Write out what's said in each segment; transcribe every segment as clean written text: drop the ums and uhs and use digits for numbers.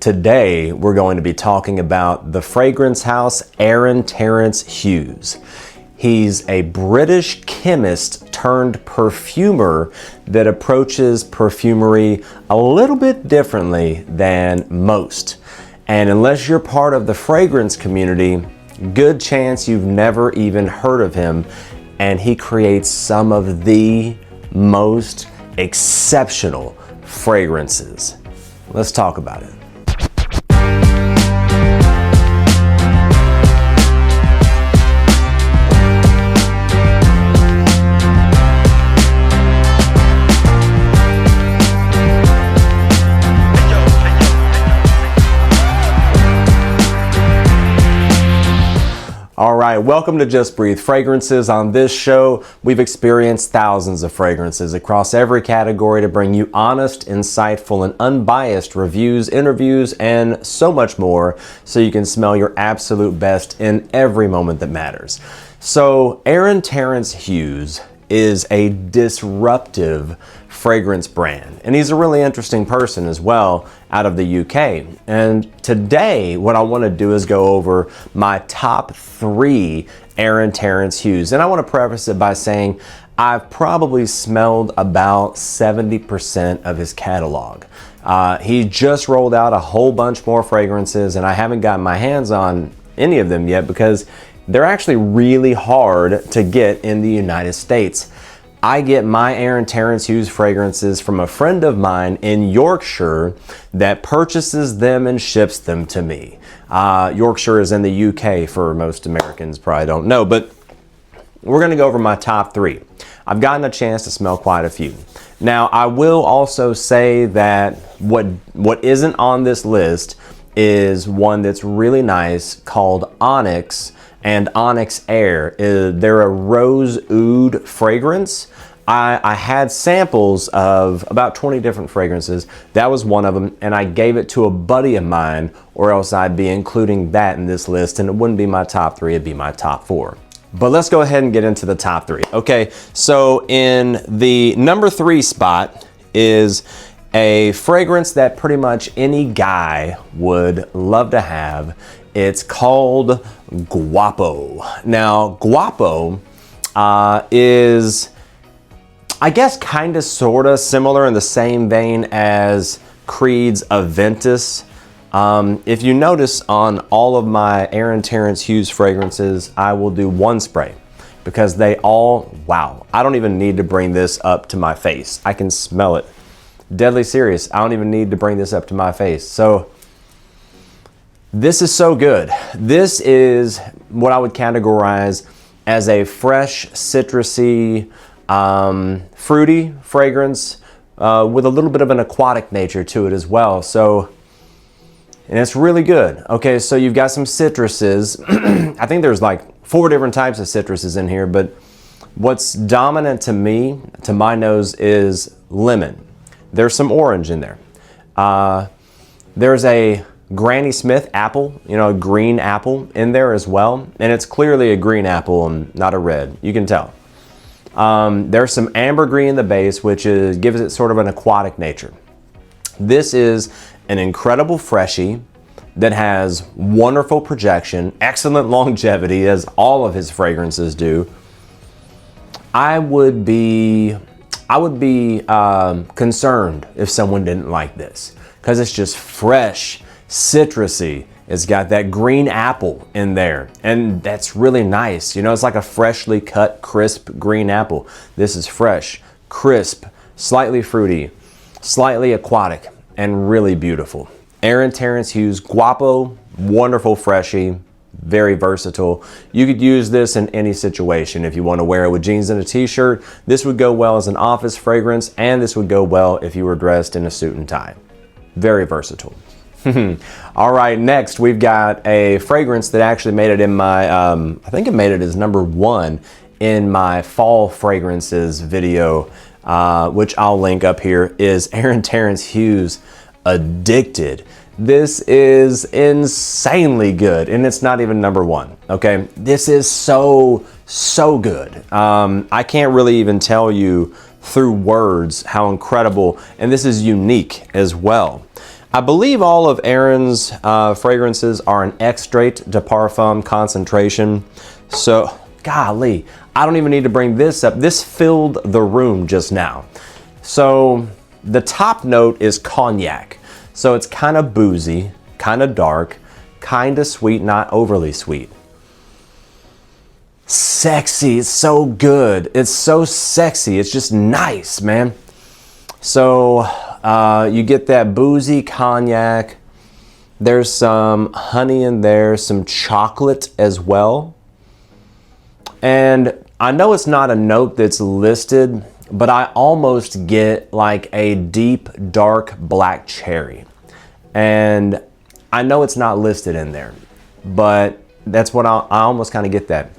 Today, we're going to be talking about the fragrance house Aaron Terence Hughes. He's a British chemist turned perfumer that approaches perfumery a little bit differently than most. And unless you're part of the fragrance community, good chance you've never even heard of him. And he creates some of the most exceptional fragrances. Let's talk about it. All right, welcome to Just Breathe Fragrances. On this show, we've experienced thousands of fragrances across every category to bring you honest, insightful, and unbiased reviews, interviews, and so much more so you can smell your absolute best in every moment that matters. So, Aaron Terence Hughes is a disruptive fragrance brand, and he's a really interesting person as well out of the UK. And today what I want to do is go over my top 3 Aaron Terence Hughes, and I want to preface it by saying I've probably smelled about 70% of his catalog. He just rolled out a whole bunch more fragrances, and I haven't gotten my hands on any of them yet because they're actually really hard to get in the United States. I get my Aaron Terence Hughes fragrances from a friend of mine in Yorkshire that purchases them and ships them to me. Yorkshire is in the UK for most Americans probably don't know, but we're gonna go over my top 3. I've gotten a chance to smell quite a few. Now, I will also say that what isn't on this list is one that's really nice called Onyx and Onyx Air. They're a rose oud fragrance. I had samples of about 20 different fragrances. That was one of them, and I gave it to a buddy of mine, or else I'd be including that in this list, and it wouldn't be my top 3, it'd be my top 4. But let's go ahead and get into the top 3. Okay, so in the number 3 spot is a fragrance that pretty much any guy would love to have. It's called Guapo. Now, Guapo is, I guess, kind of, sort of similar in the same vein as Creed's Aventus. If you notice on all of my Aaron Terence Hughes fragrances, I will do one spray because they all, wow, I don't even need to bring this up to my face. I can smell it. Deadly serious. I don't even need to bring this up to my face. So this is so good. This is what I would categorize as a fresh, citrusy, fruity fragrance with a little bit of an aquatic nature to it as well. So, and it's really good. Okay, so you've got some citruses. I think there's like 4 different types of citruses in here, but what's dominant to me, to my nose, is lemon. There's some orange in there. There's a Granny Smith apple, you know, a green apple in there as well. And it's clearly a green apple and not a red. You can tell. There's some ambergris in the base, which gives it sort of an aquatic nature. This is an incredible freshie that has wonderful projection, excellent longevity, as all of his fragrances do. I would be concerned if someone didn't like this because it's just fresh, citrusy. It's got that green apple in there, and that's really nice. You know, it's like a freshly cut, crisp green apple. This is fresh, crisp, slightly fruity, slightly aquatic, and really beautiful. Aaron Terence Hughes Guapo, wonderful freshie, very versatile. You could use this in any situation. If you want to wear it with jeans and a t-shirt, this would go well as an office fragrance, and this would go well if you were dressed in a suit and tie. Very versatile. All right, next we've got a fragrance that actually made it in my, I think it made it as number 1 in my fall fragrances video, which I'll link up here, is Aaron Terence Hughes Addicted. This is insanely good, and it's not even number 1, okay? This is so good. I can't really even tell you through words how incredible, and this is unique as well. I believe all of Aaron's fragrances are an extrait de parfum concentration. So, golly, I don't even need to bring this up. This filled the room just now. So, the top note is cognac. So it's kind of boozy, kind of dark, kind of sweet, not overly sweet. Sexy, it's so good. It's so sexy. It's just nice, man. So you get that boozy cognac. There's some honey in there, some chocolate as well. And I know it's not a note that's listed, but I almost get like a deep, dark black cherry. And I know it's not listed in there, but that's what I almost kind of get that.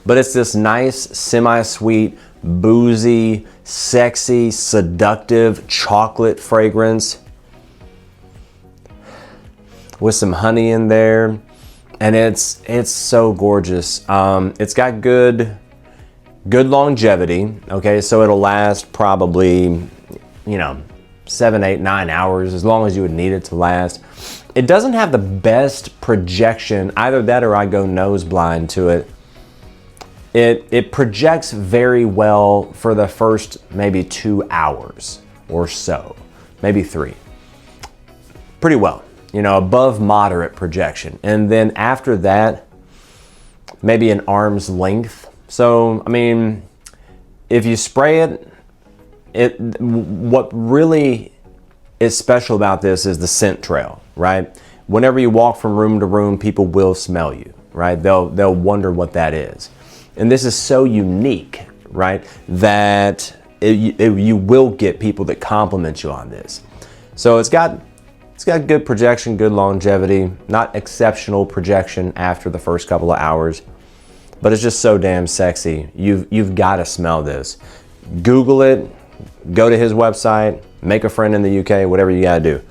But it's this nice, semi-sweet, boozy, sexy, seductive chocolate fragrance with some honey in there. And it's so gorgeous. It's got good longevity. Okay, so it'll last probably, 7, 8, 9 hours, as long as you would need it to last. It doesn't have the best projection. Either that or I go nose blind to it. It projects very well for the first maybe 2 hours or so, maybe 3. Pretty well, above moderate projection. And then after that, maybe an arm's length. So, I mean, if you spray it, what really is special about this is the scent trail, right? Whenever you walk from room to room, people will smell you, right? They'll wonder what that is. And this is so unique, right, that you will get people that compliment you on this. So it's got good projection, good longevity, not exceptional projection after the first couple of hours, but it's just so damn sexy. You've got to smell this. Google it, go to his website, make a friend in the UK, whatever you got to do.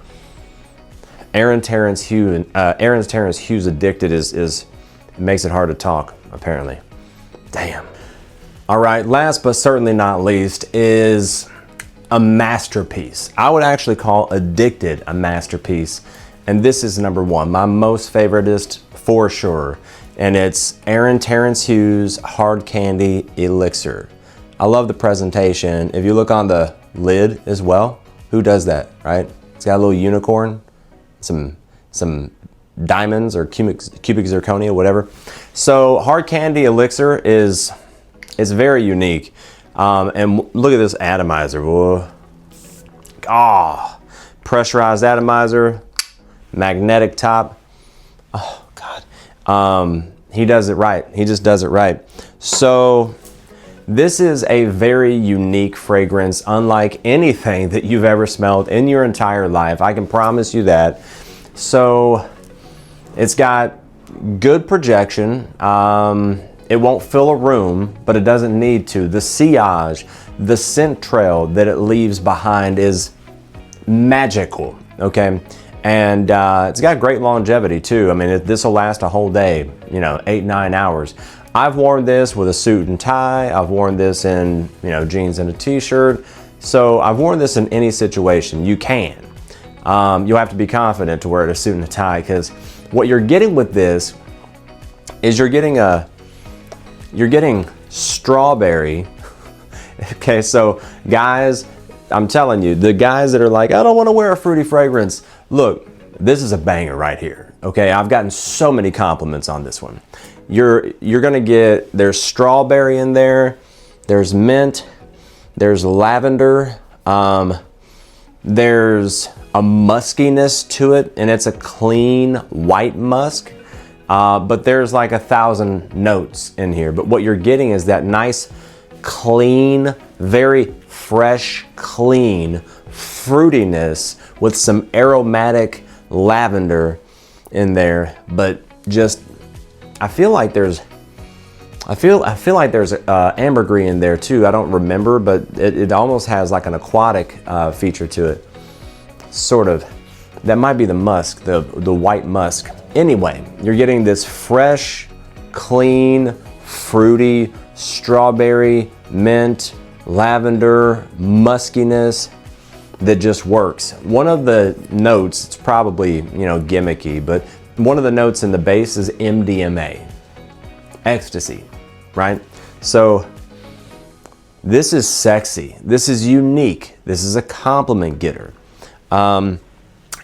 Aaron Terence Hughes Addicted is makes it hard to talk, apparently. Damn. All right, last but certainly not least is a masterpiece. I would actually call Addicted a masterpiece. And this is number 1, my most favoriteest for sure. And it's Aaron Terence Hughes Hard Candy Elixir. I love the presentation. If you look on the lid as well, who does that, right? It's got a little unicorn, some diamonds or cubic zirconia, whatever. So Hard Candy Elixir is very unique. And look at this atomizer. Whoa. Pressurized atomizer, magnetic top. Oh God. He does it right. He just does it right. So this is a very unique fragrance, unlike anything that you've ever smelled in your entire life. I can promise you that. So it's got good projection. It won't fill a room, but it doesn't need to. The sillage, the scent trail that it leaves behind is magical, okay? And it's got great longevity too. I mean, this will last a whole day, 8, 9 hours. I've worn this with a suit and tie. I've worn this in, jeans and a t-shirt. So I've worn this in any situation. You can. You'll have to be confident to wear it a suit and a tie, because what you're getting with this is you're getting strawberry. Okay, so guys, I'm telling you, the guys that are like, I don't want to wear a fruity fragrance. Look, this is a banger right here. Okay, I've gotten so many compliments on this one. You're gonna get, there's strawberry in there, there's mint, there's lavender, there's a muskiness to it, and it's a clean white musk. But there's like 1,000 notes in here. But what you're getting is that nice, clean, very fresh, clean fruitiness with some aromatic lavender in there. But just, I feel like there's ambergris in there too. I don't remember, but it almost has like an aquatic feature to it. Sort of. That might be the musk, the white musk. Anyway, you're getting this fresh, clean, fruity, strawberry, mint, lavender, muskiness. that just works. One of the notes, it's probably, you know, gimmicky, but one of the notes in the base is MDMA, ecstasy, right? So this is sexy. This is unique. This is a compliment getter.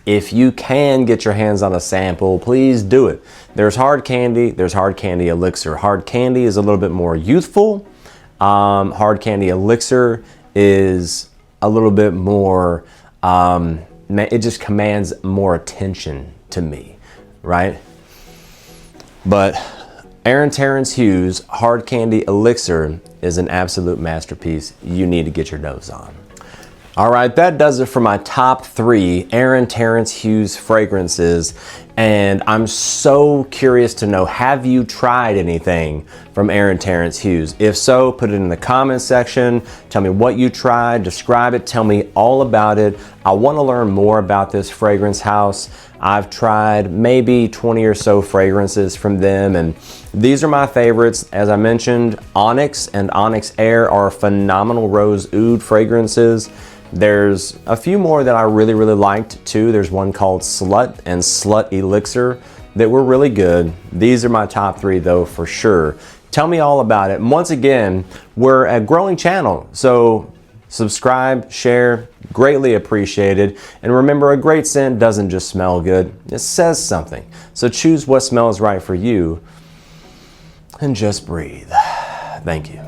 If you can get your hands on a sample, please do it. There's hard candy, there's hard candy elixir. Hard candy is a little bit more youthful. Hard candy elixir is a little bit more, it just commands more attention to me, right? But Aaron Terence Hughes Hard Candy Elixir is an absolute masterpiece. You need to get your nose on. All right, that does it for my top 3 Aaron Terence Hughes fragrances. And I'm so curious to know, have you tried anything from Aaron Terence Hughes? If so, put it in the comments section. Tell me what you tried, describe it, tell me all about it. I want to learn more about this fragrance house. I've tried maybe 20 or so fragrances from them, and these are my favorites. As I mentioned, Onyx and Onyx Air are phenomenal rose oud fragrances. There's a few more that I really liked too. There's one called Slut and Slut Elixir that were really good. These are my top 3 though, for sure. Tell me all about it. And once again, we're a growing channel, so subscribe, share, greatly appreciated. And remember, a great scent doesn't just smell good, it says something. So choose what smells right for you and just breathe. Thank you.